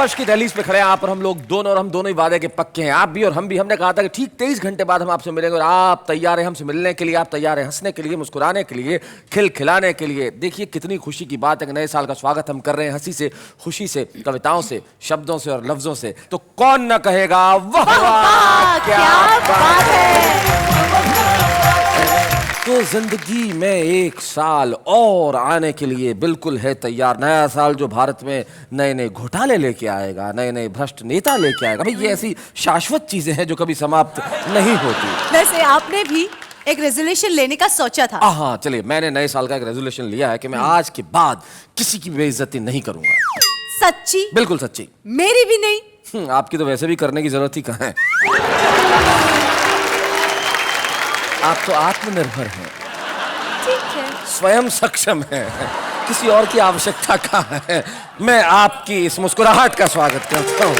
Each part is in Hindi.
नववर्ष की दहलीज पे खड़े हैं आप और हम लोग दोनों, और हम दोनों ही वादे के पक्के हैं, आप भी और हम भी। हमने कहा था कि ठीक 23 घंटे बाद हम आपसे मिलेंगे, और आप तैयार हैं हमसे मिलने के लिए, आप तैयार हैं हंसने के लिए, मुस्कुराने के लिए, खिलखिलाने के लिए। देखिए कितनी खुशी की बात है कि नए साल का स्वागत हम कर रहे हैं हंसी से, खुशी से, कविताओं से, शब्दों से और लफ्जों से। तो कौन न कहेगा वाह वाह क्या बात है। तो जिंदगी में एक साल और आने के लिए बिल्कुल है तैयार। नया साल जो भारत में नए नए घोटाले लेके आएगा, नए नए भ्रष्ट नेता लेके आएगा। भाई ये ऐसी शाश्वत चीजें हैं जो कभी समाप्त नहीं होती। वैसे आपने भी एक रेजोल्यूशन लेने का सोचा था। हाँ चलिए, मैंने नए साल का एक रेजोल्यूशन लिया है कि मैं आज के बाद किसी की बेइज्जती नहीं करूंगा। सच्ची? बिल्कुल सच्ची। मेरी भी नहीं। आपकी तो वैसे भी करने की जरूरत ही कहाँ है। आप तो आत्मनिर्भर हैं, ठीक है, स्वयं सक्षम हैं, किसी और की आवश्यकता कहाँ है। मैं आपकी इस मुस्कुराहट का स्वागत करता हूँ।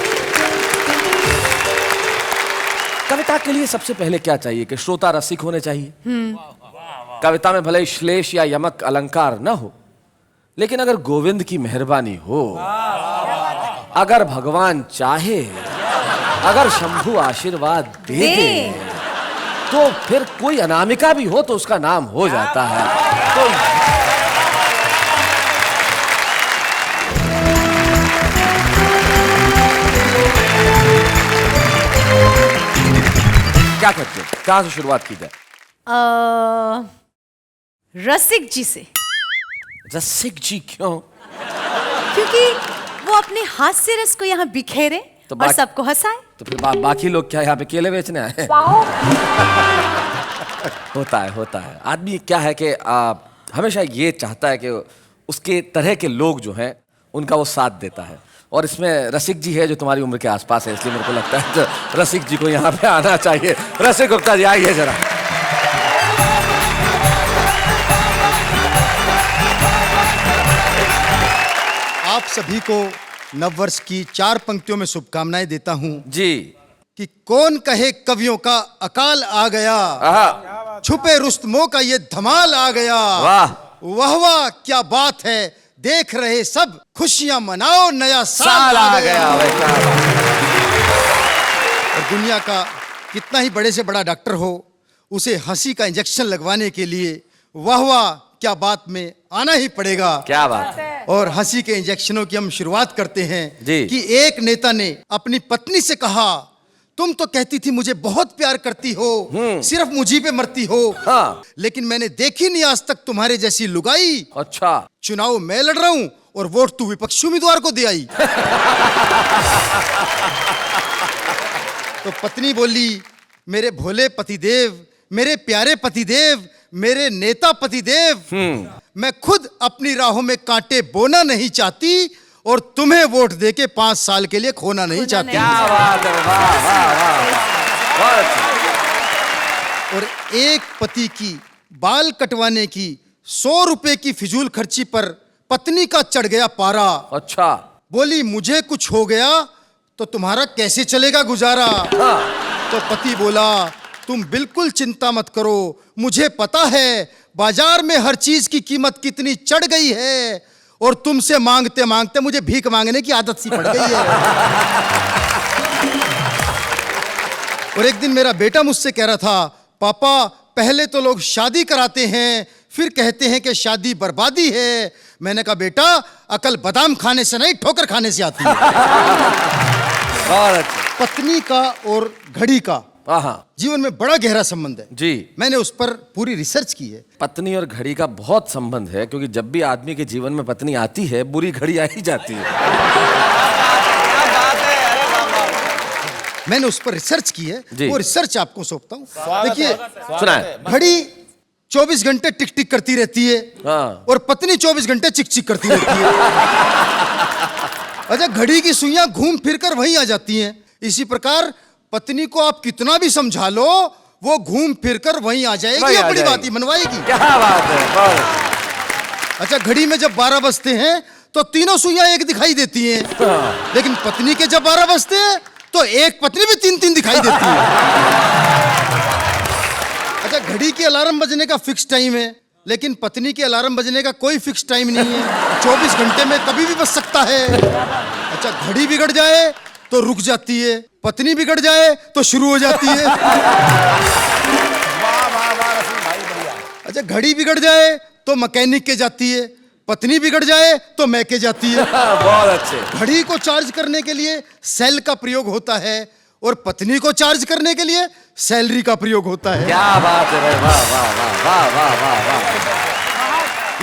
कविता के लिए सबसे पहले क्या चाहिए कि श्रोता रसिक होने चाहिए। कविता में भले ही श्लेष या यमक अलंकार न हो, लेकिन अगर गोविंद की मेहरबानी हो, अगर भगवान चाहे, अगर शंभू आशीर्वाद दे दे, तो फिर कोई अनामिका भी हो तो उसका नाम हो जाता है। तो क्या करते हो, कहां से शुरुआत की जाए? रसिक जी से। रसिक जी क्यों? क्योंकि वो अपने हास्य रस को यहाँ बिखेरे तो और सबको हंसाए। तो फिर बाकी लोग क्या यहाँ पे केले बेचने आए? होता है आदमी क्या है कि हमेशा ये चाहता है कि उसके तरह के लोग जो हैं उनका वो साथ देता है, और इसमें रसिक जी है जो तुम्हारी उम्र के आसपास है, इसलिए मेरे को लगता है तो रसिक जी को यहाँ पे आना चाहिए। रसिक गुप्ता जी आइए जरा। आप सभी को नववर्ष की 4 पंक्तियों में शुभकामनाएं देता हूं जी। कि कौन कहे कवियों का अकाल आ गया, छुपे रुस्तमों का ये धमाल आ गया। वाह वाह वाह क्या बात है, देख रहे सब खुशियां मनाओ, नया साल आ गया। और दुनिया का कितना ही बड़े से बड़ा डॉक्टर हो, उसे हंसी का इंजेक्शन लगवाने के लिए वाह वाह क्या बात में आना ही पड़ेगा। क्या बात है। और हंसी के इंजेक्शनों की हम शुरुआत करते हैं जी। कि एक नेता ने अपनी पत्नी से कहा, तुम तो कहती थी मुझे बहुत प्यार करती हो, सिर्फ मुझी पे मरती हो। हाँ। लेकिन मैंने देखी नहीं आज तक तुम्हारे जैसी लुगाई। अच्छा। चुनाव मैं लड़ रहा हूं और वोट तू विपक्षी उम्मीदवार को दे आई। तो पत्नी बोली, मेरे भोले पतिदेव, मेरे प्यारे पतिदेव, मेरे नेता पतिदेव, मैं खुद अपनी राहों में कांटे बोना नहीं चाहती और तुम्हें वोट देके 5 साल के लिए खोना नहीं चाहती। क्या बात है, वाह वाह वाह। और एक पति की बाल कटवाने की 100 रुपए की फिजूल खर्ची पर पत्नी का चढ़ गया पारा। अच्छा। बोली, मुझे कुछ हो गया तो तुम्हारा कैसे चलेगा गुजारा। हाँ। तो पति बोला, तुम बिल्कुल चिंता मत करो, मुझे पता है बाजार में हर चीज की कीमत कितनी चढ़ गई है, और तुमसे मांगते मांगते मुझे भीख मांगने की आदत सी पड़ गई है। और एक दिन मेरा बेटा मुझसे कह रहा था, पापा पहले तो लोग शादी कराते हैं फिर कहते हैं कि शादी बर्बादी है। मैंने कहा, बेटा अकल बादाम खाने से नहीं ठोकर खाने से आती है। पत्नी का और घड़ी का जीवन में बड़ा गहरा संबंध है जी। मैंने उस पर पूरी रिसर्च की है। पत्नी और घड़ी का बहुत संबंध है, क्योंकि जब भी आदमी के जीवन में पत्नी आती है, बुरी घड़ी आ ही जाती है। मैंने उस पर रिसर्च की है, वो रिसर्च आपको सौंपता हूँ। देखिए, सुना है, घड़ी 24 घंटे टिक टिक करती रहती है। हाँ। और पत्नी 24 घंटे चिक चिक करती रहती है। अच्छा, घड़ी की सुइयां घूम फिर कर वहीं आ जाती हैं। इसी प्रकार पत्नी को आप कितना भी समझा लो, वो घूम फिर कर वहीं आ जाएगी, अपनी बात ही मनवाएगी। क्या बात है। अच्छा, घड़ी में जब 12 बजते हैं तो तीनों सुइयां एक दिखाई देती हैं। हाँ। लेकिन पत्नी के जब 12 बजते हैं तो एक पत्नी भी 3-3 दिखाई देती है। अच्छा, घड़ी के अलार्म बजने का फिक्स टाइम है, लेकिन पत्नी के अलार्म बजने का कोई फिक्स टाइम नहीं है। 24 घंटे में कभी भी बज सकता है। अच्छा, घड़ी बिगड़ जाए तो रुक जाती है, पत्नी बिगड़ जाए तो शुरू हो जाती है। अच्छा, घड़ी बिगड़ जाए तो मैकेनिक के जाती है, पत्नी बिगड़ जाए तो मैके जाती है। बहुत अच्छे। घड़ी को चार्ज करने के लिए सेल का प्रयोग होता है और पत्नी को चार्ज करने के लिए सैलरी का प्रयोग होता है। क्या बात है भाई, वाह वाह वाह वाह वाह वाह वाह।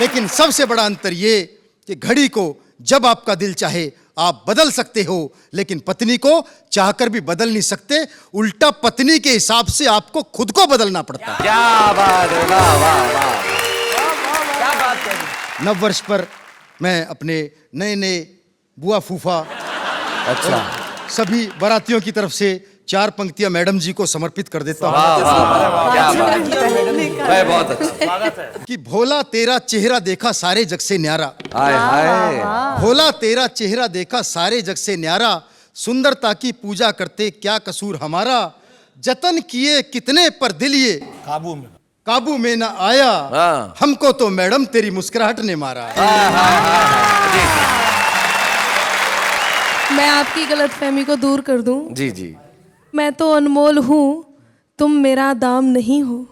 लेकिन सबसे बड़ा अंतर ये कि घड़ी को जब आपका दिल चाहे आप बदल सकते हो, लेकिन पत्नी को चाहकर भी बदल नहीं सकते। उल्टा पत्नी के हिसाब से आपको खुद को बदलना पड़ता है। क्या बात है, वाह वाह वाह, क्या बात है। नव वर्ष पर मैं अपने नए नए बुआ फूफा अच्छा, सभी बारातियों की तरफ से 4 पंक्तियां मैडम जी को समर्पित कर देता हूं। वाह वाह वाह, क्या बात है भाई, बहुत अच्छा। कि भोला तेरा चेहरा देखा सारे जग से न्यारा, हाय हाय, भोला तेरा चेहरा देखा सारे जग से न्यारा, सुंदरता की पूजा करते क्या कसूर हमारा, जतन किए कितने पर दिल ये काबू में न आया, हाँ। हमको तो मैडम तेरी मुस्कुराहट ने मारा। मैं आपकी गलतफहमी को दूर कर दूं। जी जी, मैं तो अनमोल हूँ, तुम मेरा दाम नहीं हो।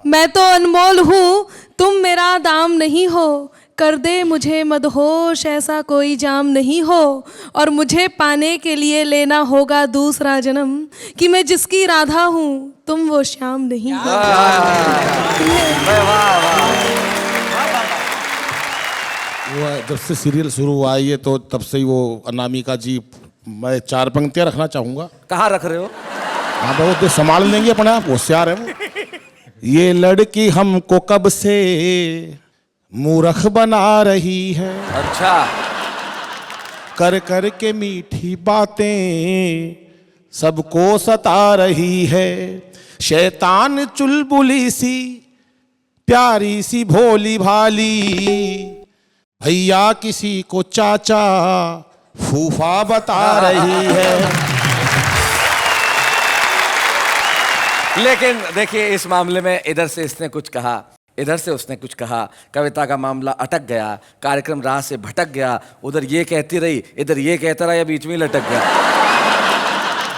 मैं तो अनमोल हूँ, तुम मेरा दाम नहीं हो। कर दे मुझे मदहोश, ऐसा कोई जाम नहीं हो। और मुझे पाने के लिए लेना होगा दूसरा जन्म, कि मैं जिसकी राधा हूँ, तुम वो श्याम नहीं हो। वो जब से सीरियल शुरू हुआ है ये, तो तब से ही वो अनामिका जी, मैं 4 पंक्तियां रखना चाहूँगा। कहाँ रख रहे हो? हाँ भाई, वो संभाल लेंगे अपने आप, होशियार है वो। ये लड़की हमको कब से मूर्ख बना रही है, अच्छा, कर कर के मीठी बातें सबको सता रही है। शैतान चुलबुली सी, प्यारी सी भोली भाली, भैया किसी को चाचा फूफा बता रही है। लेकिन देखिए, इस मामले में इधर से इसने कुछ कहा, इधर से उसने कुछ कहा, कविता का मामला अटक गया, कार्यक्रम राह से भटक गया। उधर ये कहती रही, इधर ये कहता रहा, या बीच में ही लटक गया।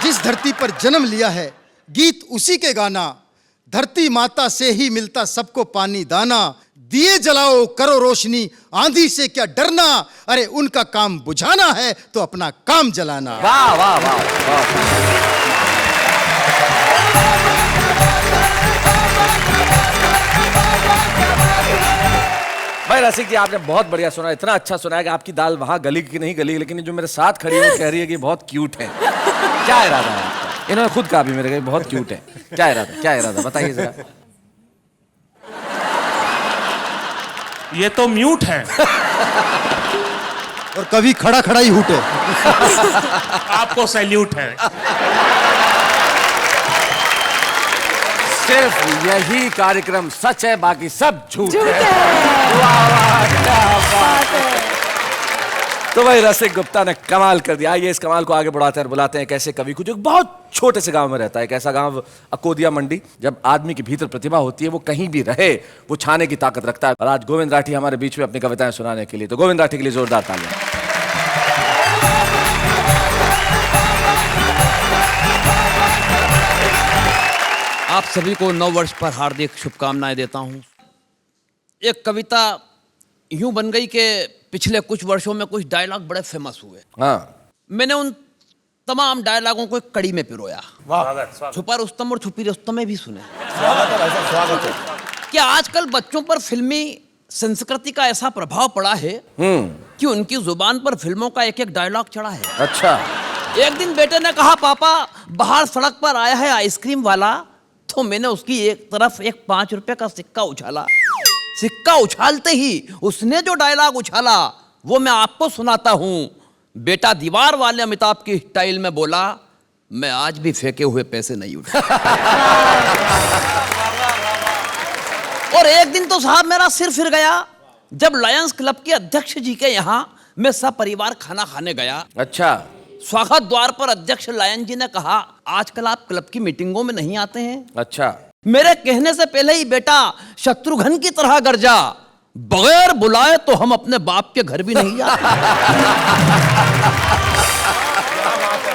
जिस धरती पर जन्म लिया है गीत उसी के गाना, धरती माता से ही मिलता सबको पानी दाना। दिए जलाओ करो रोशनी, आंधी से क्या डरना, अरे उनका काम बुझाना है तो अपना काम जलाना। वाह वाह वाह वाह। भाई रसिक जी, आपने बहुत बढ़िया सुना, इतना अच्छा सुना है कि आपकी दाल वहां गली की नहीं गली, लेकिन जो मेरे साथ खड़ी है कह रही है कि बहुत क्यूट है। क्या इरादा है आपका? इन्होंने खुद कहा भी मेरे को बहुत क्यूट है। क्या इरादा, क्या इरादा बताइए जरा। ये तो म्यूट है। और कभी खड़ा खड़ा ही हूटे। आपको सैल्यूट है। सिर्फ यही कार्यक्रम सच है, बाकी सब झूठ है। वाह वाह, क्या बात है। तो भाई रसिक गुप्ता ने कमाल कर दिया। आइए इस कमाल को आगे बढ़ाते हैं और बुलाते हैं एक ऐसे कवि को जो बहुत छोटे से गांव में रहता है। एक ऐसा गांव अकोदिया मंडी। जब आदमी के भीतर प्रतिभा होती है, वो कहीं भी रहे वो छाने की ताकत रखता है। और आज गोविंद राठी हमारे बीच में अपनी कविताएं सुनाने के लिए, तो गोविंद राठी के लिए जोरदार तालियां। आप सभी को नव वर्ष पर हार्दिक शुभकामनाएं देता हूं। एक कविता यूं बन गई कि पिछले कुछ वर्षों में कुछ डायलॉग बड़े फेमस हुए। हाँ, मैंने उन तमाम डायलॉगों को एक कड़ी में पिरोया। छुपा रुस्तम और छुपी रुस्तम में भी सुने। स्वागत है। कि आजकल बच्चों पर फिल्मी संस्कृति का ऐसा प्रभाव पड़ा है कि उनकी जुबान पर फिल्मों का एक एक डायलॉग चढ़ा है। अच्छा। एक दिन बेटे ने कहा, पापा बाहर सड़क पर आया है आइसक्रीम वाला। तो मैंने उसकी एक तरफ एक 5 रुपए का सिक्का उछाला। सिक्का उछालते ही उसने जो डायलॉग उछाला वो मैं आपको सुनाता हूं। बेटा दीवार वाले अमिताभ की स्टाइल में बोला, मैं आज भी फेंके हुए पैसे नहीं उठा। और एक दिन तो साहब मेरा सिर फिर गया जब लायंस क्लब के अध्यक्ष जी के यहाँ मैं सपरिवार खाना खाने गया। अच्छा। स्वागत द्वार पर अध्यक्ष लायन जी ने कहा, आजकल आप क्लब की मीटिंगों में नहीं आते हैं। अच्छा। मेरे कहने से पहले ही बेटा शत्रुघ्न की तरह गरजा, बगैर बुलाए तो हम अपने बाप के घर भी नहीं जाते।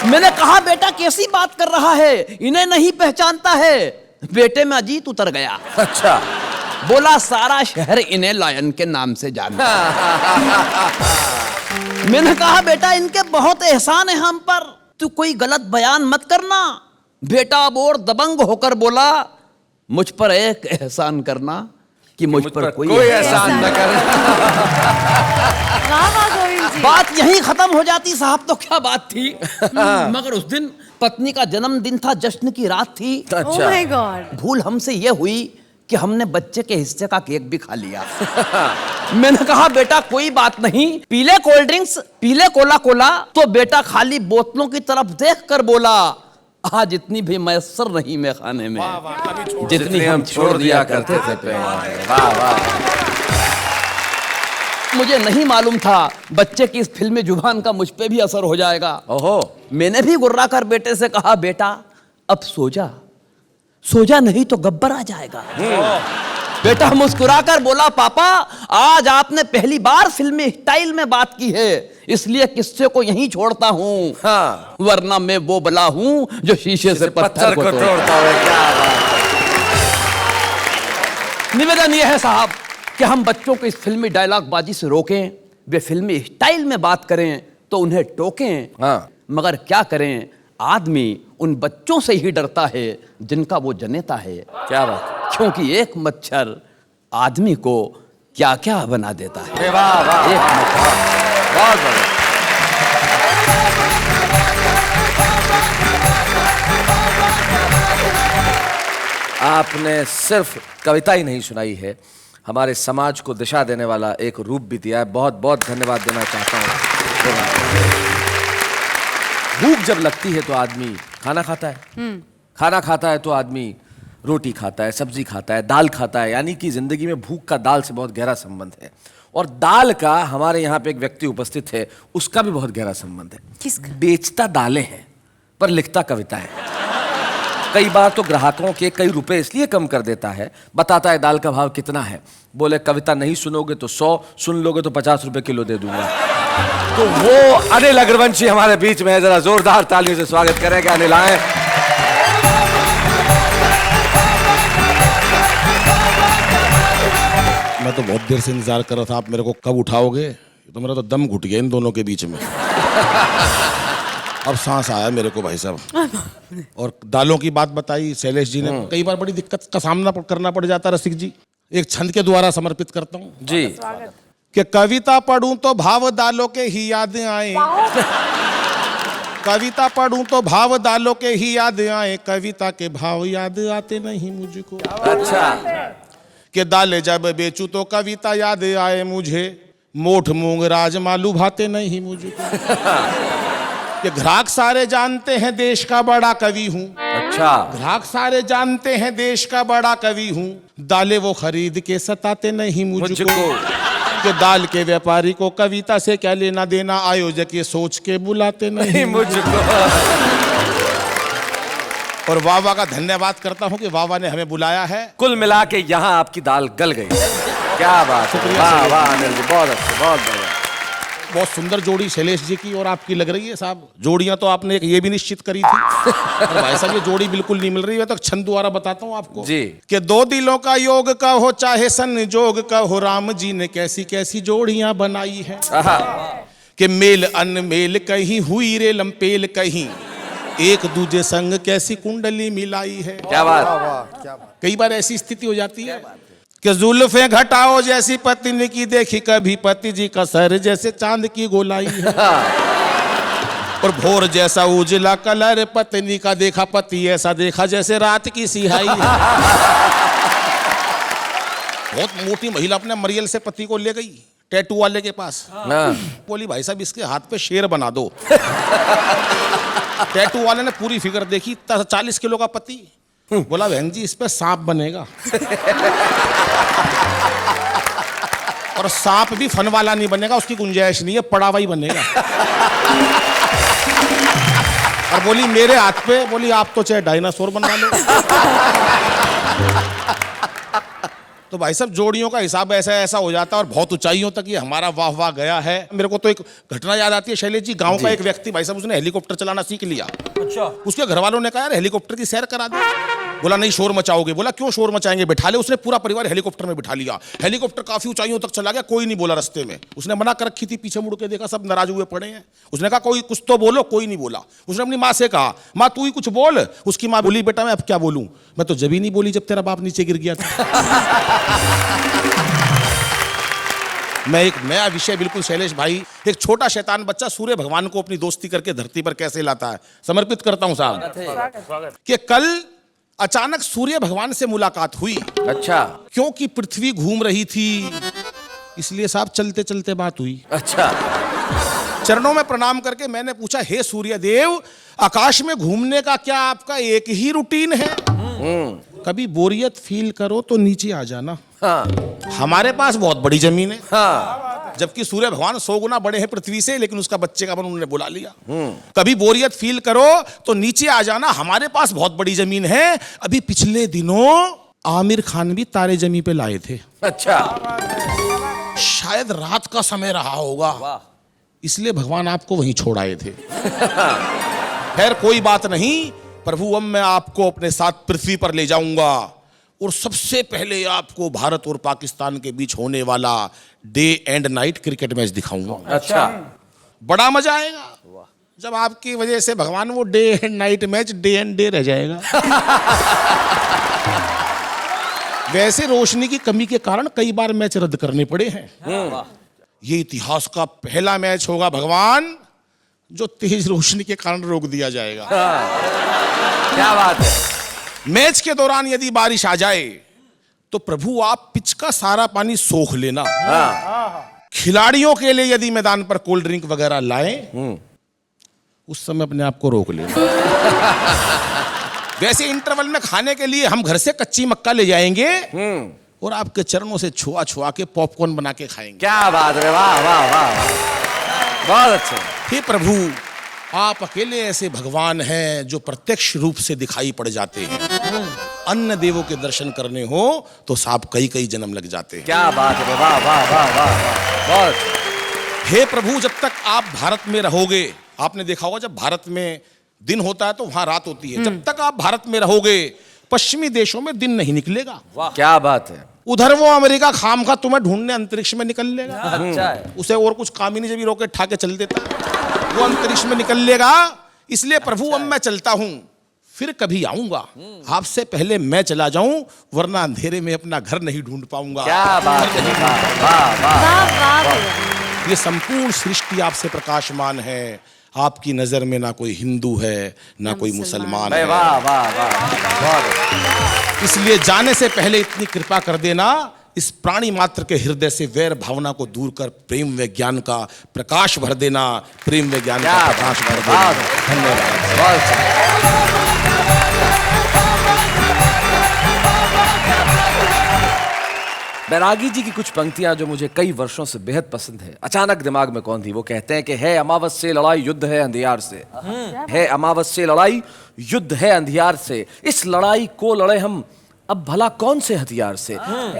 मैंने कहा बेटा कैसी बात कर रहा है, इन्हें नहीं पहचानता है। बेटे में अजीत उतर गया। अच्छा। बोला सारा शहर इन्हें लायन के नाम से जानता है। मैंने कहा बेटा इनके बहुत एहसान है हम पर, तू कोई गलत बयान मत करना। बेटा अब और दबंग होकर बोला मुझ पर एक एहसान करना कि मुझ पर कोई एहसान न करना। वाह वाह गोविंद जी। बात यहीं खत्म हो जाती साहब, तो क्या बात थी। मगर उस दिन पत्नी का जन्मदिन था, जश्न की रात थी। Oh my God. भूल हमसे यह हुई कि हमने बच्चे के हिस्से का केक भी खा लिया। मैंने कहा बेटा कोई बात नहीं, पीले कोल्ड ड्रिंक्स, पीले कोला कोला। तो बेटा खाली बोतलों की तरफ देखकर बोला आज इतनी भी मैसर नहीं मैं खाने में जितनी हम छोड़ दिया करते थे प्रेम। वाह वाह। मुझे नहीं मालूम था बच्चे की इस फिल्मी जुबान का मुझ पे भी असर हो जाएगा। ओहो। मैंने भी गुर्रा कर बेटे से कहा बेटा अब सो जा, सो जा नहीं तो गब्बर आ जाएगा। बेटा मुस्कुराकर बोला पापा आज आपने पहली बार फिल्मी स्टाइल में बात की है, इसलिए किस्से को यहीं छोड़ता हूं। हाँ। वरना मैं वो बला हूं जो शीशे से पत्थर को तोड़ता है। क्या बात है। निवेदन यह है साहब कि हम बच्चों को इस फिल्मी डायलॉग बाजी से रोकें, वे फिल्मी स्टाइल में बात करें तो उन्हें टोकें। हाँ। मगर क्या करें, आदमी उन बच्चों से ही डरता है जिनका वो जनेता है। क्या बात है। क्योंकि एक मच्छर आदमी को क्या क्या बना देता है। वाह वाह। एक मच्छर। बहुत बढ़िया। आपने सिर्फ कविता ही नहीं सुनाई है, हमारे समाज को दिशा देने वाला एक रूप भी दिया है। बहुत बहुत धन्यवाद देना चाहता हूँ। भूख जब लगती है तो आदमी खाना खाता है, खाना खाता है तो आदमी रोटी खाता है, सब्जी खाता है, दाल खाता है। यानी कि जिंदगी में भूख का दाल से बहुत गहरा संबंध है। और दाल का हमारे यहाँ पे एक व्यक्ति उपस्थित है, उसका भी बहुत गहरा संबंध है। किसका? बेचता दालें हैं पर लिखता कविता है। कई बार तो ग्राहकों के कई रुपए इसलिए कम कर देता है, बताता है दाल का भाव कितना है, बोले कविता नहीं सुनोगे तो 100, सुन लोगे तो 50 रुपए किलो दे दूंगा। तो वो अनिल अग्रवंशी हमारे बीच में है, जरा जोरदार तालियों से स्वागत करेंगे। अनिल आए। मैं तो बहुत देर से इंतजार कर रहा था, आप मेरे को कब उठाओगे। तो मेरा तो दम घुट गया इन दोनों के बीच में। अब सांस आया मेरे को भाई साहब। और दालों की बात बताई शैलेश जी ने, कई बार बड़ी दिक्कत का सामना करना पड़ जाता है रसिक जी। एक छंद के द्वारा समर्पित करता हूँ जी। कि कविता पढ़ूं तो भाव दालों के ही याद आए, कविता पढ़ूं तो भाव दालों के ही याद आए, कविता के भाव याद आते नहीं मुझको। अच्छा। कि दाले जब बेचूं तो कविता याद आए मुझे, मोठ मूंग राजमा लुभाते नहीं मुझको। कि ग्राहक सारे जानते हैं देश का बड़ा कवि हूँ, अच्छा। ग्राहक सारे जानते हैं देश का बड़ा कवि हूँ, दाले वो खरीद के सताते नहीं मुझको। कि दाल के व्यापारी को कविता से क्या लेना देना, आयोजक ये सोच के बुलाते नहीं मुझको। और वावा का धन्यवाद करता हूँ कि वावा ने हमें बुलाया है। कुल मिला के यहाँ आपकी दाल गल गई। क्या बात है। वाह वाह अनिल जी, बहुत अच्छे, बहुत बढ़िया। बहुत सुंदर जोड़ी शैलेश जी की और आपकी लग रही है साहब। जोड़ियां तो आपने एक ये भी निश्चित करी थी, और भाई साहब ये जोड़ी बिल्कुल नहीं मिल रही है। तो छंद द्वारा बताता हूँ आपको जी। कि दो दिलों का योग का हो चाहे संजोग का हो, राम जी ने कैसी कैसी जोड़ियां बनाई है। कि मेल अनमेल कहीं हुई रे लंपेल कहीं, एक दूजे संग कैसी कुंडली मिलाई है। क्या बात। कई बार ऐसी स्थिति हो जाती है कि जुल्फे घटाओ जैसी पत्नी की देखी कभी पति जी का सर जैसे चांद की गोलाई है। और भोर जैसा उजला कलर पत्नी का देखा, पति ऐसा देखा जैसे रात की सिहाई है। बहुत मोटी महिला अपने मरियल से पति को ले गई टैटू वाले के पास। बोली भाई साहब इसके हाथ पे शेर बना दो। टैटू वाले ने पूरी फिगर देखी, 40 किलो का पति। बोला बहन जी इस पे सांप बनेगा। और सांप भी फन वाला नहीं बनेगा, उसकी गुंजाइश नहीं है, पड़ा हुआ ही बनेगा। और बोली मेरे हाथ पे, बोली आप तो चाहे डायनासोर बनवा लो। तो भाई साहब जोड़ियों का हिसाब ऐसा ऐसा हो जाता है और बहुत ऊंचाइयों तक ये हमारा वाह वाह गया है। मेरे को तो एक घटना याद आती है शैलेश जी, गांव का एक व्यक्ति भाई साहब उसने हेलीकॉप्टर चलाना सीख लिया। अच्छा। उसके घर वालों ने कहा यार हेलीकॉप्टर की सैर करा दे। बोला नहीं शोर मचाओगे। बोला क्यों शोर मचाएंगे, बिठा ले। उसने पूरा परिवार हेलीकॉप्टर में बिठा लिया। हेलीकॉप्टर काफी ऊंचाइयों तक चला गया, कोई नहीं बोला रास्ते में। उसने मना कर रखी थी, पीछे मुड़ के देखा सब नाराज हुए पड़े हैं। उसने कहा कोई कुछ तो बोलो, कोई नहीं बोला। उसने अपनी माँ से कहा माँ तू ही कुछ बोल। उसकी माँ बोली बेटा मैं अब क्या बोलूं, मैं तो जब ही नहीं बोली जब तेरा बाप नीचे गिर गया था। मैं एक नया विषय बिल्कुल शैलेश भाई, एक छोटा शैतान बच्चा सूर्य भगवान को अपनी दोस्ती करके धरती पर कैसे लाता है, समर्पित करता हूं साहब। कि कल अचानक सूर्य भगवान से मुलाकात हुई। अच्छा। क्योंकि पृथ्वी घूम रही थी इसलिए साहब चलते चलते बात हुई। अच्छा। चरणों में प्रणाम करके मैंने पूछा हे सूर्य देव, आकाश में घूमने का क्या आपका एक ही रूटीन है? कभी बोरियत फील करो तो नीचे आ जाना। हाँ। हमारे पास बहुत बड़ी जमीन है। हाँ। जबकि सूर्य भगवान 100 गुना बड़े हैं पृथ्वी से, लेकिन उसका बच्चे का मन उन्होंने बुला लिया। कभी बोरियत फील करो तो नीचे आ जाना, हमारे पास बहुत बड़ी जमीन है। अभी पिछले दिनों आमिर खान भी तारे जमी पे लाए थे। अच्छा। शायद रात का समय रहा होगा, इसलिए भगवान आपको वहीं छोड़ आए थे। खैर कोई बात नहीं, प्रभु अब मैं आपको अपने साथ पृथ्वी पर ले जाऊंगा और सबसे पहले आपको भारत और पाकिस्तान के बीच होने वाला day and night cricket match दिखाऊंगा। अच्छा। बड़ा मजा आएगा जब आपकी वजह से भगवान वो day and night match day and day रह जाएगा। वैसे रोशनी की कमी के कारण कई बार मैच रद्द करने पड़े हैं। ये इतिहास का पहला मैच होगा भगवान जो तेज रोशनी के कारण रोक दिया जाएगा। क्या बात है। मैच के दौरान यदि बारिश आ जाए तो प्रभु आप पिच का सारा पानी सोख लेना। खिलाड़ियों के लिए यदि मैदान पर कोल्ड ड्रिंक वगैरह लाएं उस समय अपने आप को रोक लेना। वैसे इंटरवल में खाने के लिए हम घर से कच्ची मक्का ले जाएंगे और आपके चरणों से छुआ छुआ के पॉपकॉर्न बना के खाएंगे। क्या बात है, वाह वाह वाह, बहुत अच्छा। हे प्रभु आप अकेले ऐसे भगवान हैं जो प्रत्यक्ष रूप से दिखाई पड़ जाते हैं। अन्य देवों के दर्शन करने हो तो साहब कई कई जन्म लग जाते हैं। क्या बात है, वाह वाह वाह वाह, बहुत। हे प्रभु जब तक आप भारत में रहोगे, आपने देखा होगा जब भारत में दिन होता है तो वहां रात होती है। जब तक आप भारत में रहोगे पश्चिमी देशों में दिन नहीं निकलेगा। क्या बात है। उधर वो अमेरिका खाम खा तुम्हें ढूंढने अंतरिक्ष में निकल लेगा। अच्छा है। उसे और कुछ काम ही नहीं, जब भी रॉकेट ठाके चल देता वो अंतरिक्ष में निकल लेगा। इसलिए प्रभु अब मैं चलता हूं, फिर कभी आऊंगा, आपसे पहले मैं चला जाऊं, वरना अंधेरे में अपना घर नहीं ढूंढ पाऊंगा। क्या बात है, वाह वाह वाह वाह। ये संपूर्ण सृष्टि आपसे प्रकाशमान है। आपकी नजर में ना कोई हिंदू है ना कोई मुसलमान है। वाह वाह वाह, बहुत। इसलिए जाने से पहले इतनी कृपा कर देना, इस प्राणी मात्र के हृदय से वैर भावना को दूर कर प्रेम व ज्ञान का प्रकाश भर देना। प्रेम व ज्ञान का प्रकाश भर देना। धन्यवाद। बैरागी जी की कुछ पंक्तियां जो मुझे कई वर्षों से बेहद पसंद है, अचानक दिमाग में कौन थी। वो कहते हैं कि है अमावस से लड़ाई युद्ध है अंधियार से, है अमावस से लड़ाई युद्ध है अंधियार से, इस लड़ाई को लड़े हम अब भला कौन से हथियार से।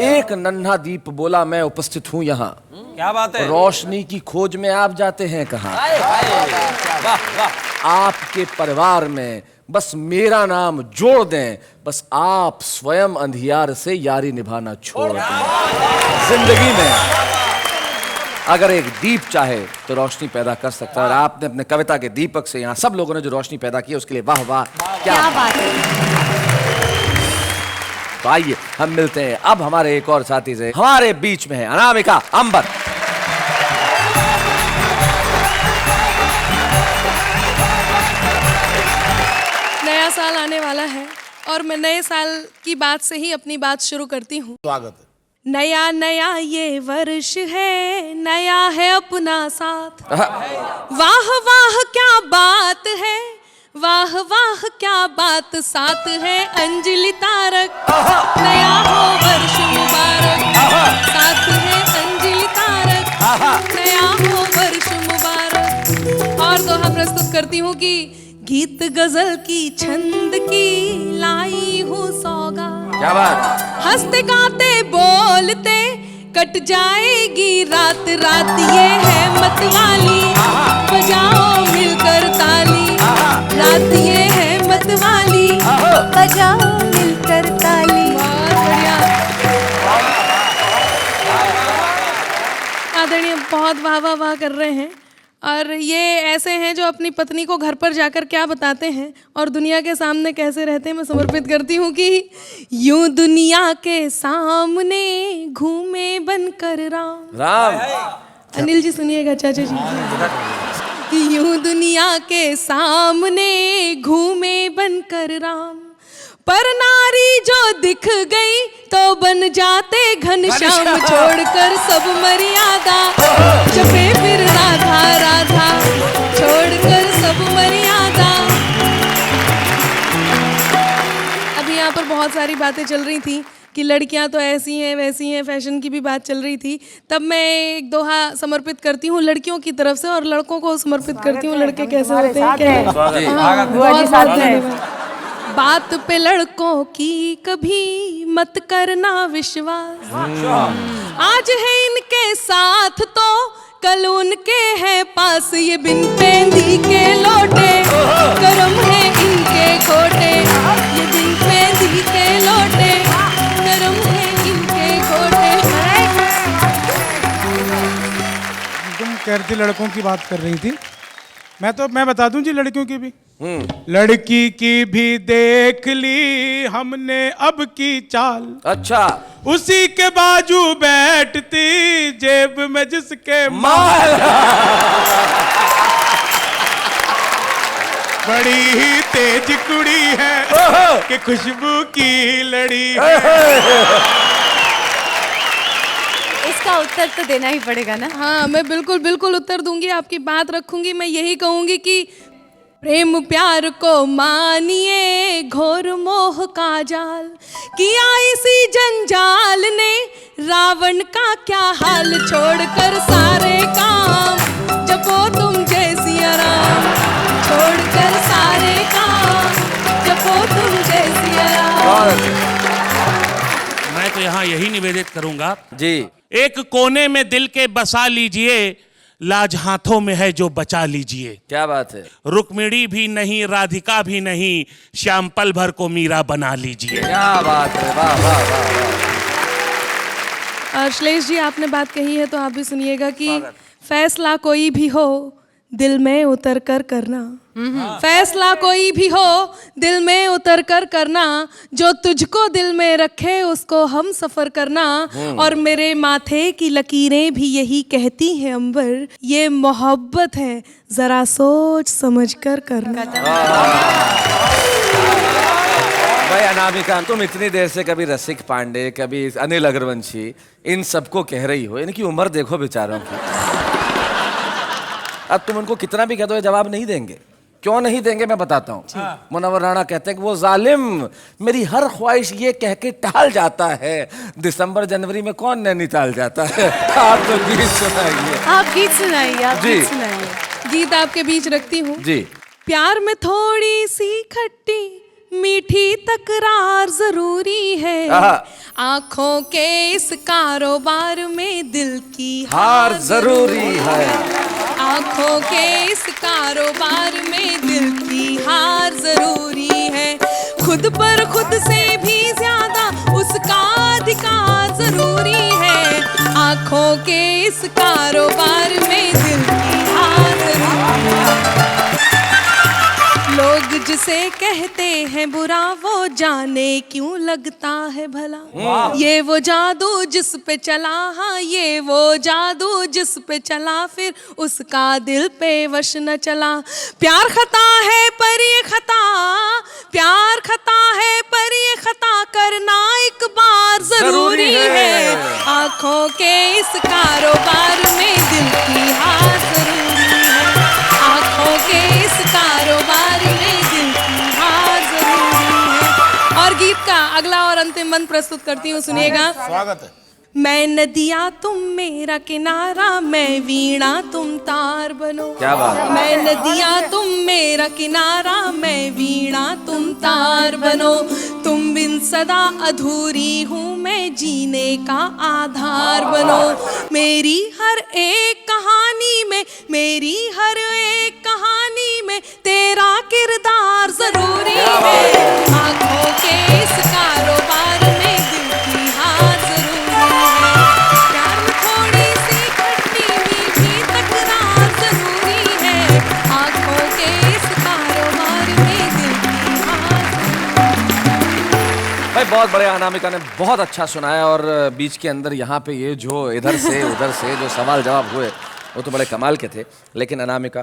एक नन्हा दीप बोला मैं उपस्थित हूं यहाँ, क्या बात है। रोशनी की खोज में आप जाते हैं कहाँ। आपके परिवार में बस मेरा नाम जोड़ दें, बस आप स्वयं अंधियार से यारी निभाना छोड़ दें। जिंदगी में अगर एक दीप चाहे तो रोशनी पैदा कर सकता है, और आपने अपने कविता के दीपक से यहाँ सब लोगों ने जो रोशनी पैदा की उसके लिए वाह वाह। क्या बात है। तो आइए हम मिलते हैं अब हमारे एक और साथी से। हमारे बीच में है अनामिका अंबर। नया साल आने वाला है और मैं नए साल की बात से ही अपनी बात शुरू करती हूँ। स्वागत है। नया नया ये वर्ष है, नया है अपना साथ। वाह वाह क्या बात है, वाह वाह क्या बात साथ है अंजलि तारक। नया हो वर्ष मुबारक, साथ है अंजलि तारक। नया हो वर्ष मुबारक। और दोहा प्रस्तुत करती हूँ कि गीत गजल की छंद की लाई हूँ सौगात। क्या बात। हंसते गाते बोलते कट जाएगी रात रात, ये है मतवाली, बजाओ मिलकर ताली, रात ये है मतवाली, बजाओ मिलकर ताली। बहुत बढ़िया आदरणीय, बहुत वाह वाह वाह कर रहे हैं। और ये ऐसे हैं जो अपनी पत्नी को घर पर जाकर क्या बताते हैं और दुनिया के सामने कैसे रहते हैं। मैं समर्पित करती हूँ कि यूं दुनिया के सामने घूमे बनकर राम। राम। अनिल जी सुनिएगा, चाचा जी कि यूं दुनिया के सामने घूमे बनकर राम, पर नारी जो दिख गई तो बन जाते घनश्याम, छोड़कर सब मर्यादा जपे फिर राधा राधा, छोड़कर सब मर्यादा। अभी यहाँ पर बहुत सारी बातें चल रही थी कि लड़कियां तो ऐसी हैं वैसी हैं, फैशन की भी बात चल रही थी। तब मैं एक दोहा समर्पित करती हूँ लड़कियों की तरफ से और लड़कों को समर्पित करती हूँ लड़के कैसे होते हैं। बहुत धन्यवाद। बात पे लड़कों की कभी मत करना विश्वास, आज है इनके साथ तो कल उनके है पास, ये बिन पेंदी के लोटे करम है इनके खोटे, ये बिन पेंदी के लोटे करम है इनके खोटे। तुम कह रही थी लड़कों की बात कर रही थी, मैं बता दूं जी लड़कियों की भी। लड़की की भी देख ली हमने अब की चाल, अच्छा। उसी के बाजू बैठती जेब में जिसके माल, बड़ी ही तेज कुड़ी है कि खुशबू की लड़ी है। इसका उत्तर तो देना ही पड़ेगा ना। हाँ, मैं बिल्कुल बिल्कुल उत्तर दूंगी, आपकी बात रखूंगी। मैं यही कहूंगी कि प्रेम प्यार को मानिए घोर मोह का जाल, किया इसी जंजाल ने रावण का क्या हाल, छोड़कर सारे काम जपो तुम जय सिया राम, छोड़कर सारे काम जपो तुम जय सिया राम। मैं तो यहाँ यही निवेदित करूंगा जी। एक कोने में दिल के बसा लीजिए, लाज हाथों में है जो बचा लीजिए। क्या बात है। रुक्मिणी भी नहीं, राधिका भी नहीं, श्याम पल भर को मीरा बना लीजिए। क्या बात है, वाह वाह वाह। श्लेष जी, आपने बात कही है तो आप भी सुनिएगा कि फैसला कोई भी हो दिल में उतर कर करना, फैसला कोई भी हो दिल में उतर कर करना, जो तुझको दिल में रखे उसको हम सफर करना, और मेरे माथे की लकीरें भी यही कहती हैं अंबर, ये मोहब्बत है जरा सोच समझ कर करना। भाई अनामिका, तुम इतनी देर से कभी रसिक पांडे, कभी अनिल अग्रवंशी, इन सबको कह रही हो, इनकी उम्र देखो बेचारों की। अब तुम उनको कितना भी कह दो ये जवाब नहीं देंगे। क्यों नहीं देंगे मैं बताता हूँ। मुनव्वर राणा कहते हैं कि वो जालिम मेरी हर ख्वाहिश ये कह के टाल जाता है, दिसंबर जनवरी में कौन नैनीताल जाता है। आप तो गीत सुनाइए। आप गीत सुनाइए, आप जी। गीत सुनाइए। गीत आपके बीच रखती हूँ जी। प्यार में थोड़ी सी खट्टी मीठी तकरार जरूरी है, आंखों के इस कारोबार में दिल की हार जरूरी है, आंखों के इस कारोबार में दिल की हार जरूरी है, खुद पर खुद से भी ज्यादा उसका अधिकार जरूरी है, आंखों के इस कारोबार में दिल की हार जरूरी है। लोग जिसे कहते हैं बुरा वो जाने क्यों लगता है भला, ये वो जादू जिस पे चला, हाँ ये वो जादू जिस पे चला, फिर उसका दिल पे वश न चला। प्यार खता है पर ये खता, प्यार खता है पर ये खता करना एक बार जरूरी है, आंखों के इस कारोबार में दिल की हार जरूरी है, आंखों के इस कारोबार में दिल की हार जरूरी है। और गीत का अगला और अंतिम मंत्र प्रस्तुत करती हूँ, सुनिएगा। स्वागत है। मैं नदिया तुम मेरा किनारा, मैं वीणा तुम तार बनो। क्या बात। मैं नदिया तुम मेरा किनारा, मैं वीणा तुम तार बनो, तुम बिन सदा अधूरी हूँ मैं, जीने का आधार बनो। मेरी हर एक कहानी में, मेरी हर एक कहानी में तेरा किरदार जरूरी है। आंखों के इस कारोबार में दिल की हार जरूरी है। प्यार में थोड़ी सी खट्टी मीठी तकरार जरूरी है। आंखों के इस कारोबार में दिल की हार भाई बहुत बड़े अनामिका ने बहुत अच्छा सुनाया। और बीच के अंदर यहाँ पे ये जो इधर से उधर से जो सवाल जवाब हुए वो तो बड़े कमाल के थे। लेकिन अनामिका,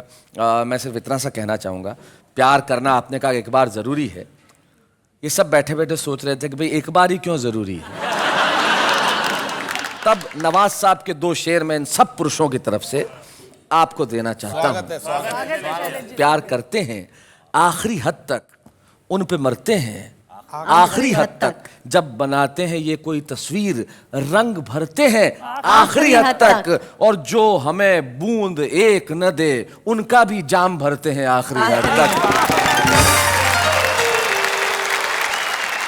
मैं सिर्फ इतना सा कहना चाहूँगा, प्यार करना आपने कहा एक बार ज़रूरी है। ये सब बैठे बैठे सोच रहे थे कि भाई एक बार ही क्यों ज़रूरी है। तब नवाज साहब के 2 शेर में इन सब पुरुषों की तरफ से आपको देना चाहता हूँ। प्यार करते हैं आखिरी हद तक, उन पे मरते हैं आखिरी हद तक, जब बनाते हैं ये कोई तस्वीर रंग भरते हैं आखिरी हद तक, और जो हमें बूंद एक न दे उनका भी जाम भरते हैं आखिरी हद तक।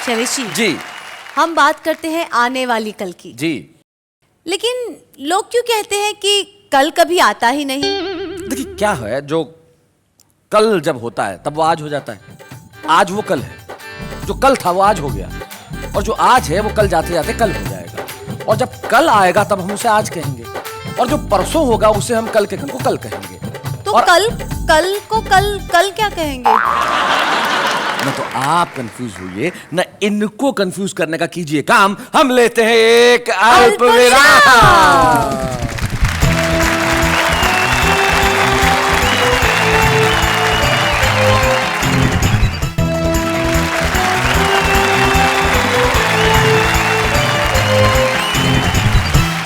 शैलेश जी हम बात करते हैं आने वाली कल की। जी लेकिन लोग क्यों कहते हैं कि कल कभी आता ही नहीं? देखिए क्या है, जो कल जब होता है तब वो आज हो जाता है। आज वो कल है, जो कल था वो आज हो गया, और जो आज है वो कल जाते जाते कल हो जाएगा। और जब कल आएगा तब हम उसे आज कहेंगे, और जो परसों होगा उसे हम कल के कल को कल कहेंगे। तो और कल कल को कल क्या कहेंगे? न तो आप कंफ्यूज हुइए, न इनको कंफ्यूज करने का कीजिए काम। हम लेते हैं एक अल्प विराम।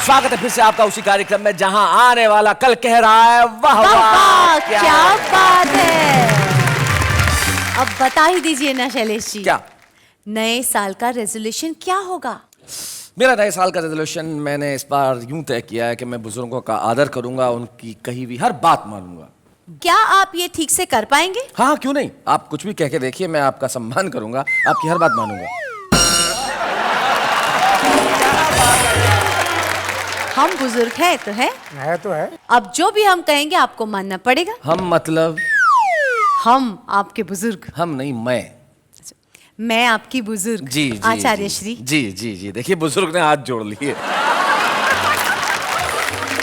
स्वागत है फिर से आपका उसी कार्यक्रम में जहां आने वाला कल कह रहा है वाह वाह क्या बात है। अब बता ही दीजिए ना शैलेश जी, क्या नए साल का रेजोल्यूशन क्या होगा? मेरा नए साल का रेजोल्यूशन मैंने इस बार यूं तय किया है कि मैं बुजुर्गों का आदर करूंगा, उनकी कही हुई हर बात मानूंगा। क्या आप ये ठीक से कर पाएंगे? हाँ क्यों नहीं, आप कुछ भी कह के देखिए, मैं आपका सम्मान करूंगा, आपकी हर बात मानूंगा। हम बुजुर्ग हैं तो है। अब जो भी हम कहेंगे आपको मानना पड़ेगा। हम मतलब? हम आपके बुजुर्ग। हम नहीं, मैं आपकी बुजुर्ग। जी जी आचार्य जी, श्री। जी जी जी देखिए बुजुर्ग ने हाथ जोड़ लिए।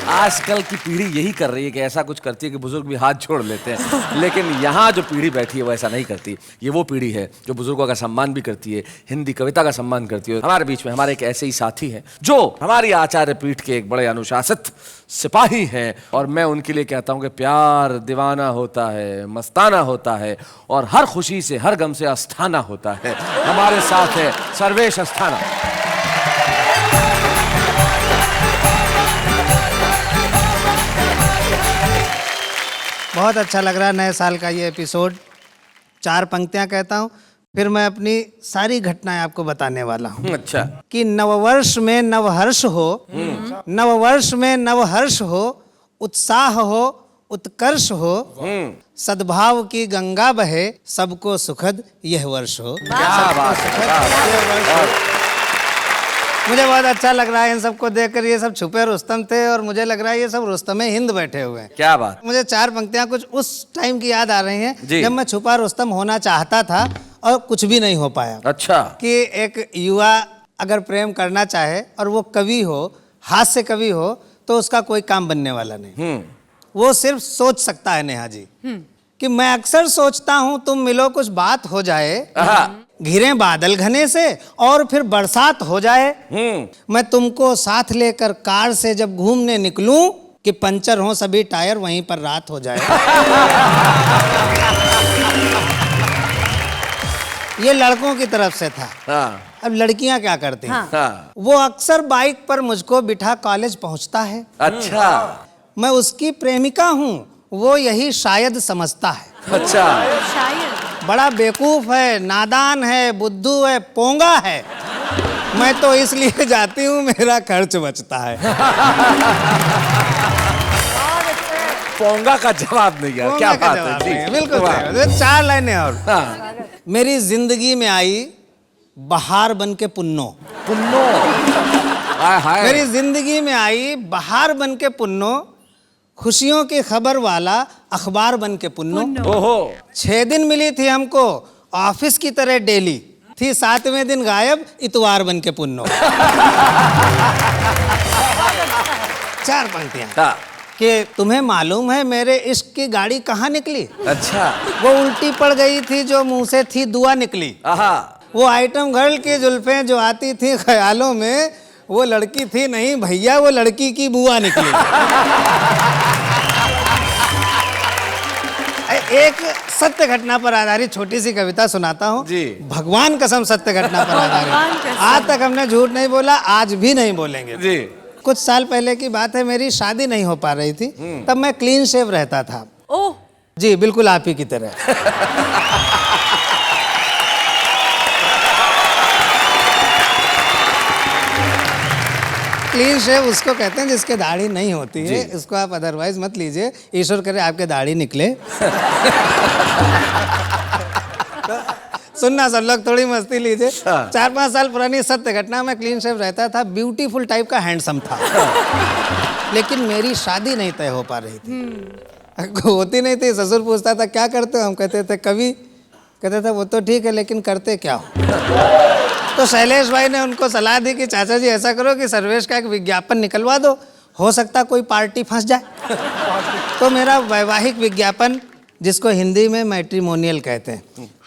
आजकल की पीढ़ी यही कर रही है कि ऐसा कुछ करती है कि बुजुर्ग भी हाथ जोड़ लेते हैं, लेकिन यहाँ जो पीढ़ी बैठी है वो ऐसा नहीं करती। ये वो पीढ़ी है जो बुजुर्गों का सम्मान भी करती है, हिंदी कविता का सम्मान करती है। हमारे बीच में हमारे एक ऐसे ही साथी हैं जो हमारी आचार्य पीठ के एक बड़े अनुशासित सिपाही हैं, और मैं उनके लिए कहता हूँ कि प्यार दीवाना होता है, मस्ताना होता है, और हर खुशी से हर गम से अस्थाना होता है। हमारे साथ है सर्वेश अस्थाना। बहुत अच्छा लग रहा है नए साल का ये एपिसोड। 4 पंक्तियां कहता हूँ, फिर मैं अपनी सारी घटनाएं आपको बताने वाला हूँ। अच्छा। कि नववर्ष में नवहर्ष हो, नववर्ष में नवहर्ष हो, उत्साह हो, उत्कर्ष हो, सद्भाव की गंगा बहे, सबको सुखद यह वर्ष हो। क्या बात है। मुझे बहुत अच्छा लग रहा है इन सबको देखकर। ये सब छुपे रुस्तम थे और मुझे लग रहा है ये सब रुस्तमे हिंद बैठे हुए हैं। क्या बात। मुझे 4 पंक्तियां कुछ उस टाइम की याद आ रही हैं जी। जब मैं छुपा रुस्तम होना चाहता था और कुछ भी नहीं हो पाया। अच्छा। कि एक युवा अगर प्रेम करना चाहे और वो कवि हो, हास्य कवि हो, तो उसका कोई काम बनने वाला नहीं। वो सिर्फ सोच सकता है। नेहा जी कि मैं अक्सर सोचता हूं तुम मिलो कुछ बात हो जाए, घिरे बादल घने से और फिर बरसात हो जाए। मैं तुमको साथ लेकर कार से जब घूमने निकलूं कि पंचर हो सभी टायर, वहीं पर रात हो जाए। ये लड़कों की तरफ से था। हाँ। अब लड़कियां क्या करती हैं? हाँ। वो अक्सर बाइक पर मुझको बिठा कॉलेज पहुंचता है। अच्छा। मैं उसकी प्रेमिका हूं, वो यही शायद समझता है। अच्छा। शायद। बड़ा बेवकूफ है, नादान है, बुद्धू है, पोंगा है। मैं तो इसलिए जाती हूँ मेरा खर्च बचता है। पोंगा का जवाब नहीं यार, क्या बात है। बिल्कुल 4 लाइनें और। हाँ। मेरी जिंदगी में आई बहार बन के पुन्नो। पुन्नो, हाय हाय। मेरी जिंदगी में आई बहार बन के पुन्नो, खुशियों की खबर वाला अखबार बन के पुन्नो। ओहो, 6 दिन मिली थी हमको ऑफिस की तरह डेली, थी 7वें दिन गायब इतवार बन के पुन्नो। 4 पंक्तियां हाँ। कि तुम्हें मालूम है मेरे इश्क की गाड़ी कहाँ निकली? अच्छा, वो उल्टी पड़ गई थी जो मुंह से थी दुआ निकली। आहा, वो आइटम गर्ल की जुल्फें जो आती थी ख्यालों में, वो लड़की थी नहीं भैया, वो लड़की की बुआ निकली। एक सत्य घटना पर आधारित छोटी सी कविता सुनाता हूँ जी। भगवान कसम सत्य घटना पर आधारित। आज तक हमने झूठ नहीं बोला, आज भी नहीं बोलेंगे जी। कुछ साल पहले की बात है, मेरी शादी नहीं हो पा रही थी, तब मैं क्लीन शेव रहता था। ओह, जी बिल्कुल आप ही की तरह। क्लीन शेव उसको कहते हैं जिसके दाढ़ी नहीं होती है, इसको आप अदरवाइज मत लीजिए, ईश्वर करे आपके दाढ़ी निकले। तो सुनना सब लोग, थोड़ी मस्ती लीजिए। 4-5 साल पुरानी सत्य घटना में क्लीन शेव रहता था, ब्यूटीफुल टाइप का हैंडसम था, लेकिन मेरी शादी नहीं तय हो पा रही थी। होती नहीं थी। ससुर पूछता था क्या करते हो, हम कहते थे कवि। कहते थे वो तो ठीक है लेकिन करते क्या हो? तो शैलेश भाई ने उनको सलाह दी कि चाचा जी ऐसा करो कि सर्वेश का एक विज्ञापन निकलवा दो, हो सकता कोई पार्टी फंस जाए। तो मेरा वैवाहिक विज्ञापन, जिसको हिंदी में मैट्रिमोनियल कहते हैं,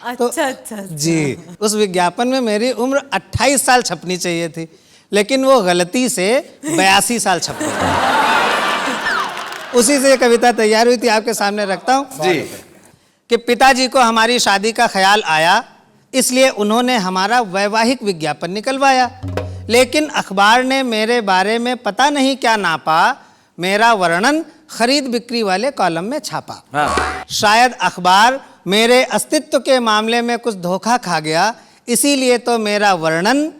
अच्छा। जी, उस विज्ञापन में मेरी उम्र 28 साल छपनी चाहिए थी, लेकिन वो गलती से 82 साल छप गई। उसी से ये कविता तैयार हुई थी, आपके सामने रखता हूँ जी। कि पिताजी को हमारी शादी का ख्याल आया, इसलिए उन्होंने हमारा वैवाहिक विज्ञापन निकलवाया, लेकिन अखबार ने मेरे बारे में पता नहीं क्या नापा, मेरा वर्णन खरीद बिक्री वाले कॉलम में छापा। हाँ। शायद अखबार मेरे अस्तित्व के मामले में कुछ धोखा खा गया, इसीलिए तो मेरा वर्णन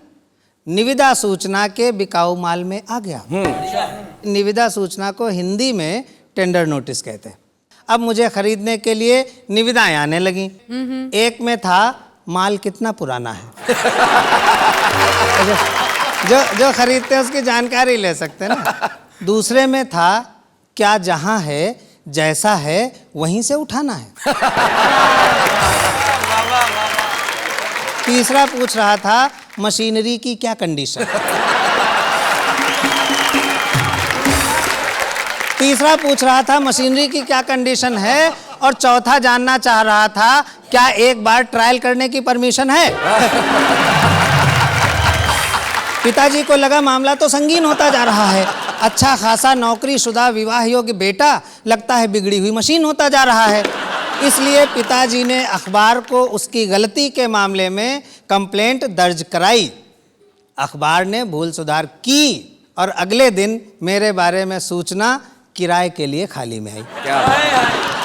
निविदा सूचना के बिकाऊ माल में आ गया। निविदा सूचना को हिंदी में टेंडर नोटिस कहते हैं। अब मुझे खरीदने के लिए निविदाएं आने लगी। एक में था माल कितना पुराना है। जो खरीदते हैं उसकी जानकारी ले सकते हैं ना। दूसरे में था क्या जहां है जैसा है वहीं से उठाना है। तीसरा पूछ रहा था मशीनरी की क्या कंडीशन। तीसरा पूछ रहा था मशीनरी की क्या कंडीशन है, और चौथा जानना चाह रहा था क्या एक बार ट्रायल करने की परमिशन है। पिताजी को लगा मामला तो संगीन होता जा रहा है, अच्छा खासा नौकरीशुदा विवाह योग्य बेटा लगता है बिगड़ी हुई मशीन होता जा रहा है। इसलिए पिताजी ने अखबार को उसकी गलती के मामले में कंप्लेंट दर्ज कराई। अखबार ने भूल सुधार की और अगले दिन मेरे बारे में सूचना किराए के लिए खाली में आई।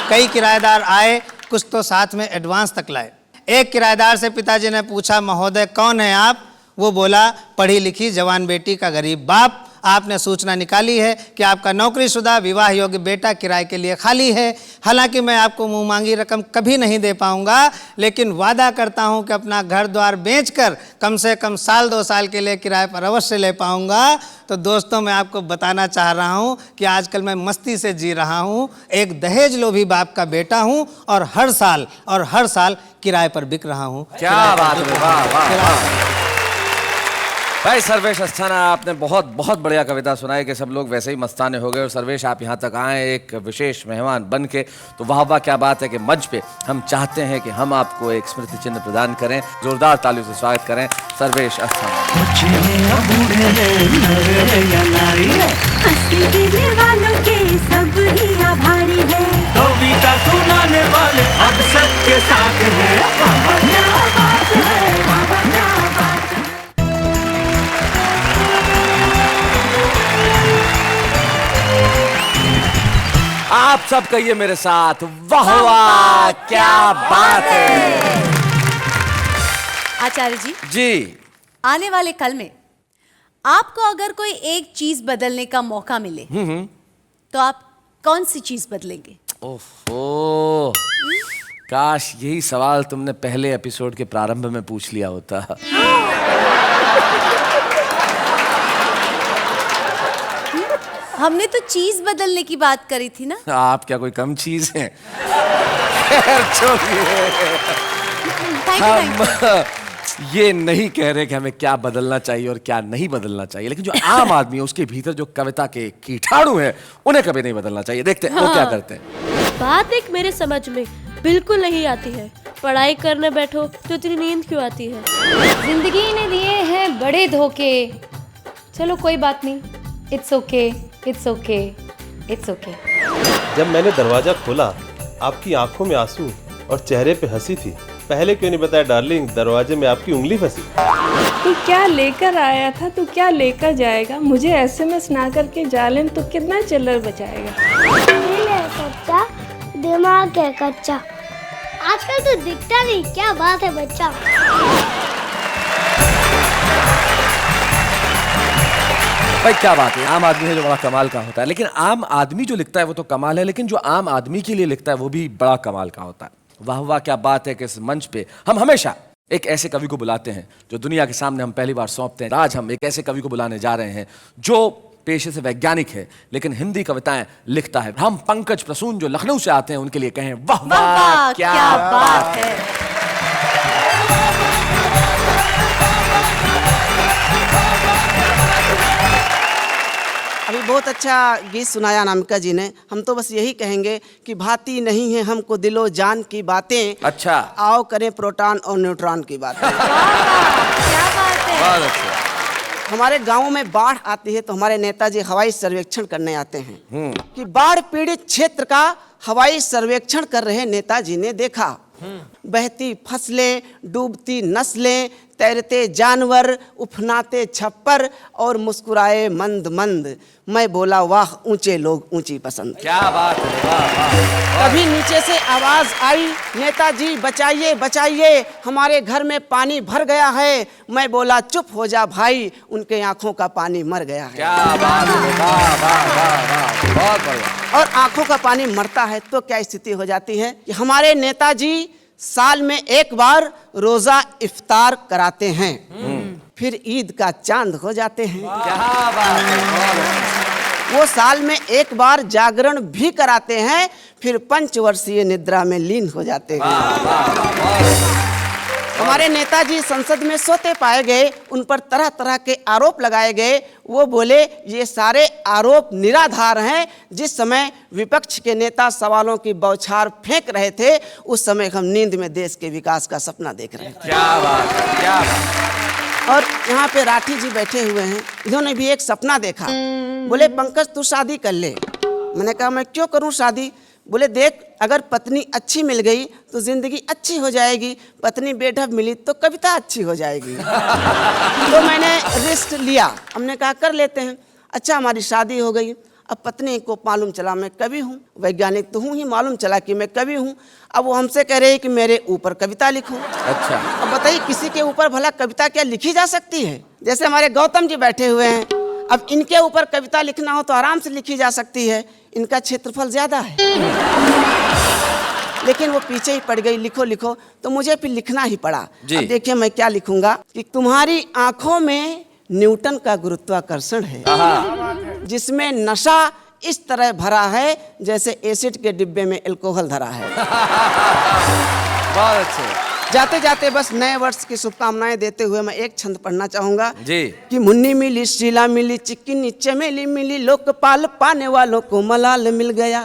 कई किराएदार आए, कुछ तो साथ में एडवांस तक लाए। एक किराएदार से पिताजी ने पूछा, महोदय कौन है आप? वो बोला, पढ़ी लिखी जवान बेटी का गरीब बाप। आपने सूचना निकाली है कि आपका नौकरीशुदा विवाह योग्य बेटा किराए के लिए खाली है। हालांकि मैं आपको मुंह मांगी रकम कभी नहीं दे पाऊंगा, लेकिन वादा करता हूं कि अपना घर द्वार बेचकर कम से कम 1-2 साल के लिए किराए पर अवश्य ले पाऊंगा। तो दोस्तों, मैं आपको बताना चाह रहा हूं कि आजकल मैं मस्ती से जी रहा हूं, एक दहेज लोभी बाप का बेटा हूं और हर साल किराए पर बिक रहा हूं। क्या बात है, वाह वाह वाह। भाई सर्वेश अस्थाना, आपने बहुत बहुत बढ़िया कविता सुनाई कि सब लोग वैसे ही मस्ताने हो गए। और सर्वेश, आप यहाँ तक आए एक विशेष मेहमान बन के, तो वाह वाह क्या बात है कि मंच पे हम चाहते हैं कि हम आपको एक स्मृति चिन्ह प्रदान करें। जोरदार तालियों से स्वागत करें सर्वेश अस्थाना। आप सब कहिए मेरे साथ, वाह वाह क्या बात है। आचार्य जी, जी, आने वाले कल में आपको अगर कोई एक चीज बदलने का मौका मिले तो आप कौन सी चीज बदलेंगे? ओहो, काश यही सवाल तुमने पहले एपिसोड के प्रारंभ में पूछ लिया होता। हमने तो चीज बदलने की बात करी थी ना। आप क्या कोई कम चीज है? खैर छोड़िए। हम ये नहीं कह रहे कि हमें क्या बदलना चाहिए और क्या नहीं बदलना चाहिए, लेकिन जो आम आदमी है उसके भीतर जो कविता के कीटाणु हैं उन्हें कभी नहीं बदलना चाहिए। देखते हैं वो क्या करते हैं। बात एक मेरे समझ में बिल्कुल नहीं आती है, पढ़ाई करने बैठो तो इतनी नींद क्यों आती है? जिंदगी ने दिए हैं बड़े धोखे, चलो कोई बात नहीं, it's okay, it's okay, it's okay. जब मैंने दरवाजा खोला आपकी आंखों में आंसू और चेहरे पे हंसी थी। पहले क्यों नहीं बताया डार्लिंग, दरवाजे में आपकी उंगली फंसी। तू क्या लेकर आया था, तू क्या लेकर जाएगा? मुझे एसएमएस ना करके जा लें तो कितना चिल्लर बचाएगा। दिल है कच्चा, दिमाग है कच्चा, आजकल तो दिखता नहीं, क्या बात है बच्चा। भाई क्या बात है, आम आदमी है जो बड़ा कमाल का होता है। लेकिन आम आदमी जो लिखता है वो तो कमाल है, लेकिन जो आम आदमी के लिए लिखता है वो भी बड़ा कमाल का होता है। वाह वाह क्या बात है कि इस मंच पे हम हमेशा एक ऐसे कवि को बुलाते हैं जो दुनिया के सामने हम पहली बार सौंपते हैं। आज हम एक ऐसे कवि को बुलाने जा रहे हैं जो पेशे से वैज्ञानिक है लेकिन हिंदी कविताएं लिखता है। हम पंकज प्रसून जो लखनऊ से आते हैं उनके लिए कहें वाह वाह क्या बात है। अभी बहुत अच्छा गीत सुनाया अनामिका जी ने। हम तो बस यही कहेंगे कि भाती नहीं है हमको दिलो जान की बातें। अच्छा, आओ करें प्रोटॉन और न्यूट्रॉन की बातें। क्या बात है। बहुत अच्छा। हमारे गांव में बाढ़ आती है तो हमारे नेताजी हवाई सर्वेक्षण करने आते हैं कि बाढ़ पीड़ित क्षेत्र का हवाई सर्वेक्षण कर रहे नेताजी ने देखा बहती फसलें, डूबती नस्लें, तैरते जानवर, उफनाते छप्पर और मुस्कुराए मंद मंद। मैं बोला वाह ऊंचे लोग ऊंची पसंद। क्या बात है, वाह वाह। तभी नीचे से आवाज आई नेताजी बचाइए बचाइए, हमारे घर में पानी भर गया है। मैं बोला चुप हो जा भाई, उनके आंखों का पानी मर गया है। क्या बात है, वाह वाह वाह, बहुत बढ़िया। और आंखों का पानी मरता है तो क्या स्थिति हो जाती है कि हमारे नेताजी साल में एक बार रोजा इफ्तार कराते हैं, फिर ईद का चांद हो जाते हैं। क्या बात है। वो साल में एक बार जागरण भी कराते हैं, फिर पंचवर्षीय निद्रा में लीन हो जाते हैं। हमारे नेताजी संसद में सोते पाए गए, उन पर तरह तरह के आरोप लगाए गए। वो बोले ये सारे आरोप निराधार हैं। जिस समय विपक्ष के नेता सवालों की बौछार फेंक रहे थे उस समय हम नींद में देश के विकास का सपना देख रहे थे। क्या बात है, क्या बात। और यहाँ पे राठी जी बैठे हुए हैं, इन्होंने भी एक सपना देखा। बोले पंकज तू शादी कर ले। मैंने कहा मैं क्यों करूँ शादी? बोले देख अगर पत्नी अच्छी मिल गई तो जिंदगी अच्छी हो जाएगी, पत्नी बेढब मिली तो कविता अच्छी हो जाएगी। तो मैंने रिस्क लिया, हमने कहा कर लेते हैं। अच्छा हमारी शादी हो गई। अब पत्नी को मालूम चला मैं कवि हूँ, वैज्ञानिक तो हूँ ही, मालूम चला कि मैं कवि हूँ। अब वो हमसे कह रहे हैं कि मेरे ऊपर कविता लिखूं। अच्छा, अब बताइए किसी के ऊपर भला कविता क्या लिखी जा सकती है? जैसे हमारे गौतम जी बैठे हुए हैं, अब इनके ऊपर कविता लिखना हो तो आराम से लिखी जा सकती है, इनका क्षेत्रफल ज्यादा है। लेकिन वो पीछे ही पड़ गई, लिखो लिखो, तो मुझे फिर लिखना ही पड़ा। अब देखिए मैं क्या लिखूंगा कि तुम्हारी आंखों में न्यूटन का गुरुत्वाकर्षण है, जिसमें नशा इस तरह भरा है जैसे एसिड के डिब्बे में अल्कोहल धरा है। बहुत अच्छे। जाते जाते बस नए वर्ष की शुभकामनाएं देते हुए मैं एक छंद पढ़ना चाहूंगा जी। कि मुन्नी मिली, शीला मिली, चिक्की चमेली मिली, लोकपाल पाने वालों को मलाल मिल गया।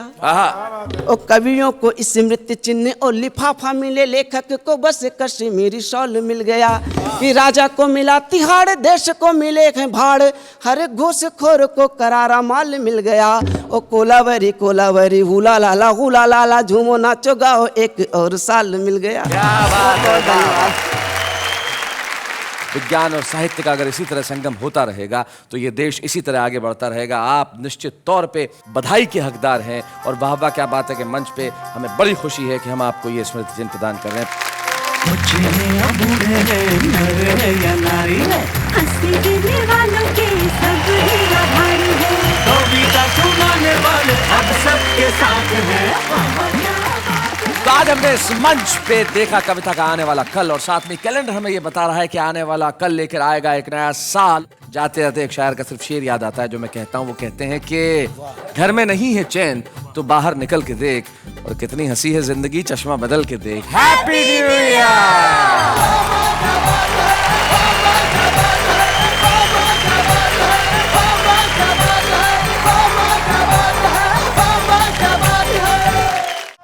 और कवियों को स्मृति चिन्ह और लिफाफा मिले, लेखक को बस कश्मीरी शॉल मिल गया। कि राजा को मिला तिहाड़, देश को मिले हैं भाड़, हर घूसखोर को करारा माल मिल गया। ओ कोलावरी कोलावरी हुला लाला झूमो नाचो गाओ, एक और साल मिल गया। विज्ञान और साहित्य का अगर इसी तरह संगम होता रहेगा तो ये देश इसी तरह आगे बढ़ता रहेगा। आप निश्चित तौर पे बधाई के हकदार हैं और वाह वाह क्या बात है कि मंच पे हमें बड़ी खुशी है कि हम आपको ये स्मृति चिन्ह प्रदान कर रहे हैं। तो आज हमने हमने इस मंच पे देखा कविता का आने वाला कल, और साथ में कैलेंडर हमें ये बता रहा है कि आने वाला कल लेकर आएगा एक नया साल। जाते जाते एक शायर का सिर्फ शेर याद आता है जो मैं कहता हूँ। वो कहते हैं कि घर में नहीं है चैन तो बाहर निकल के देख, और कितनी हंसी है जिंदगी चश्मा बदल के देख। Happy new year.